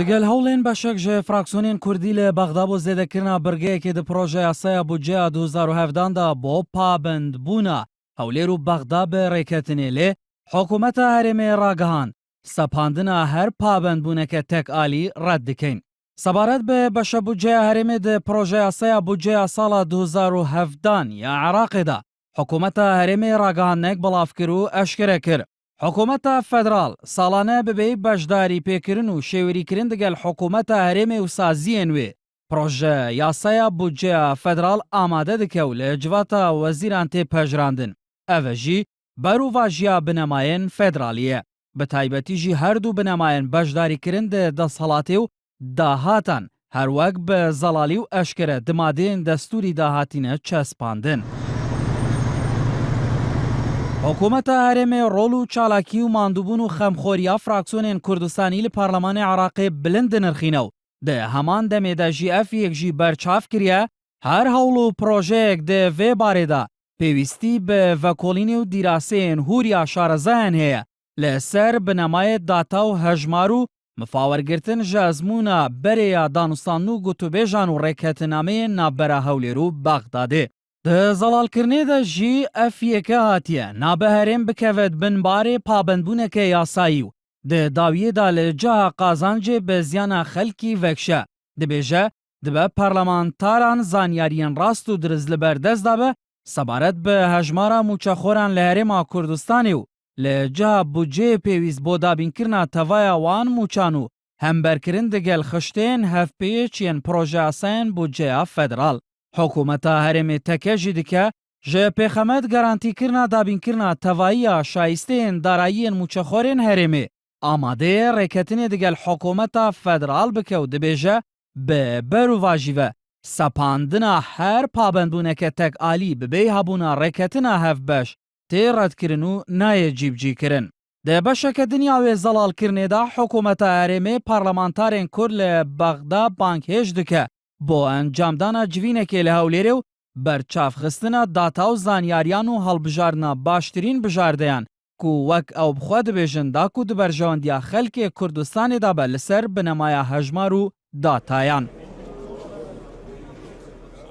دگەل هەوڵێن بەشێک ژێ فراکسیۆنên کوردی لە بەغدا بۆ زێدەکردنا بڕگەیەکی di پرۆژە یاسaya بودجەیا 2017دا بۆ پابندبوونا هەولێر و بەغدا بە ڕێکەتنێ لێ حکوومەتە هەرێمێ ڕاگەهاند سەپاندنا هەر پابندبوونەکە تەک ئالی ڕەت دکەین. سەبارەت بە بەشە بودجەیا هەرێمێ di پرۆژە یاسaya بودجەیا ساڵا 2017 یا عێراقێدا حکوومەتە هەرێمێ ڕاگەهاندنێک بەڵاو کرد و ئەشکرە کرد. حکوومەتە فەدراڵ ساڵانە ببێ بەشداری پێکردن و شێوەریکردن دەگەل حکوومەتە هەرێمێ و سازیên wê پرۆژە یاسaya بودجەیا فەدراڵ ئامادە دکە و لە جواتە وەزیران تێپەژراندن. ئەvê jî بەروڤاژییا بنەمایên فێدراڵî ye. Bi taybetî jî herdû بنەمایên beşdarîkirin di desthilatê û dahatan her wek bi zelalî û eşkere di madeyên destûrî de hatîne çespandin. حکوومەتە هەرێمێ ڕۆڵ و چالاکی و ماندووبوون و خەمخۆرییا فراکسیۆنên کوردستانی li پارلەمانê عێراقê bilind dinirxîne û di heman demê de jî ev yek jî berçav kiriye her hewl û projeyek di vê barê de pêwîstî bi vekolînê û dîraseyên hûriya şarezayên heye li ser binemayê data û hejmar û mifawergirtin ji ezmûna berê ya danûstan û gotûbêjan û rêketinameyên navbera Hewlêr û Bexdadê. Di zelalkirinê de jî ev yeke hatiye nabe herêm bikeve bin barê pabendbûneke yasayî û di dawiyê de li ciha qazancê bi ziyana xelkî vekşe dibêje dibe parlamentaran zanyariyên rast û diriz li ber dest dabe sebaret bi hejmara mûçexoran li Herêma Kurdistanê û li ciha budceyê pêwîst bo dabînkirina tevaya wan mûçan û hemberkirin digel xişteyên hevpêçiyên proje yasayên budceya federal. حکوومەتە هەرێمێ تەکە jî dike ji pêxemet garantîkirina dabînkirina tevayiya şayîsteyên darayiyên mûçexorên herêmê amade ye rêketinê digel hikûmeta federal bike û dibêje bi berovajî ve sepandina her pabendbûneke tek alî bi bêy hebûna rêketina hevbeş tê redkirin û nayê cîbcîkirin. Di beşeke dinya wê zelalkirinê de hikûmeta herêmê parlamentarên Kurd li Bexda bankhêj dike بۆ ئەنجامدانا civînekê li Hewlêrê û berçavxistina data û zanyariyan û helbijarina baştirîn bijardeyan ku wek ew bixwe dibêjin da ku di berjewendiya xelkê Kurdistanê de be li ser binemaya hejmar û datayan.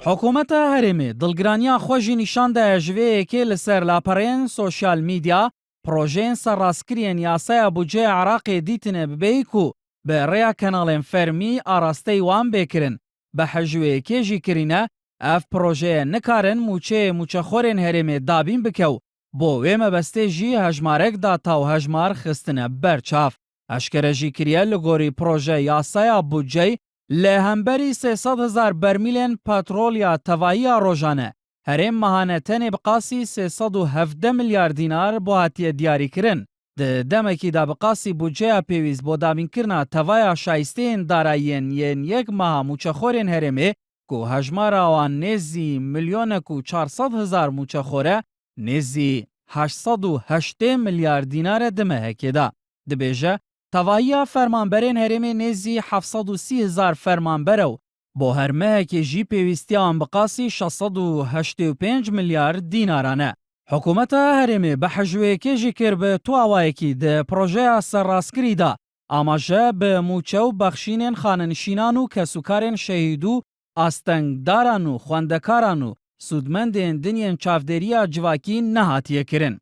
Hikûmeta Herêmê dilgiraniya xwe jî nîşan daye ji vê yekê li ser lapereyên sosyal mîdya projeyên serrastkiriyên yasaya budceya Iraqê dîtine bibêyî ku bi rêya kanalên fermî arasteyî wan bêkirin. Bi hejweyekê jî kirîne ev projeyê nikarin mûçeyê mûçexorên herêmê dabîn bike û bo wê mebestê jî hejmarek data û hejmar xistine berçav. Eşkere jî kiriye li gorî proje yasaya budceyê li hemberî 300,000 bermîlên petrolya tevayiya rojane herêm mehane tenê bi qasî 317 milyar dînar bo hatiye diyarîkirin. Di demekî de bi qasî budceya pêwîst bo dabînkirina tevaya şayîsteyên darayiyên yên yek meha mûçexorên herêmê ku hejmara wan nêzî milyonek û 400,000 mûçexor e nêzî 880 milyar dînar e di mehekê de. Dibêje tevayiya fermanberên herêmê nêzî 730,000 fermanber e û bo her mehekê jî pêwîstiya wan bi qasî 685 milyar dînaran e. حکوومەتە هەرێمێ بە hejweyekê jî kir bi tuawayekî di projeya serrastkirî de amaje bi mûçe û bexşînên xanenişînan û kesûkarên şehîd û astengdaran û xwendekaran û sûdmendên dinyên çavdêriya civakî nehatiye kirin.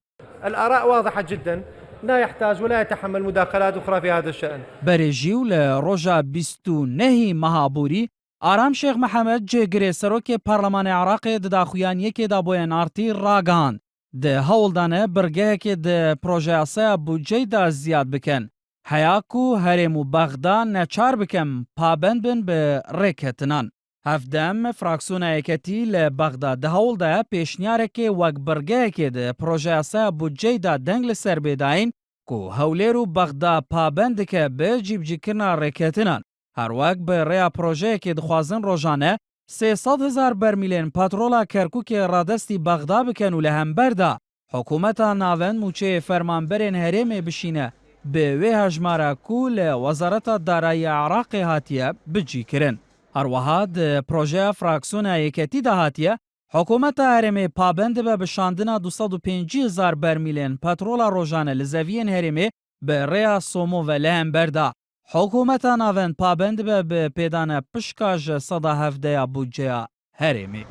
الآراء واضحة جدا لا يحتاج ولا يتحمل مداخلات أخرى في هذا الشأن. Berê jî û li roja 29 meha borî Aram Şêx Mihemed cêgirê serokê Parlemanê Iraqê di daxuyaniyekê de boyên artî ragihand di hewldane birgehekê di proje yasaya budceyê de ziyad bikin. Heya ku Herêm û Bexda neçar bikin pabend bin bi rêketinan. Hevdem fraksiyona yeketî li Bexda di hewl de pêşniyarekê wek birgehekê di proje yasaya budceyê de deng li ser bêdayîn ku Hewlêr û Bexda pabend dike bi cîbcîkirina rêketinan. Her wek bi rêya projeyekê dixwazin rojane 300,000 bermîlên petrola Kerkûkê radestî Bexda bikin û li hember de hikûmeta navend mûçeyê fermanberên herêmê bişîne bi wê hejmara ku li Wezareta Darayiya Iraqê hatiye bicîkirin. Her wiha di projeya fraksiyona yeketî de hatiye hikûmeta herêmê pabend dibe bi şandina 250,000 bermîlên petrola rojane li zeviyên herêmê bi rêya Somo ve li hember de حکوومەتە ناوێن پابند بە بە پێدانە پشکە ji ١ هەفتەیە بودجەیە هەرێمی.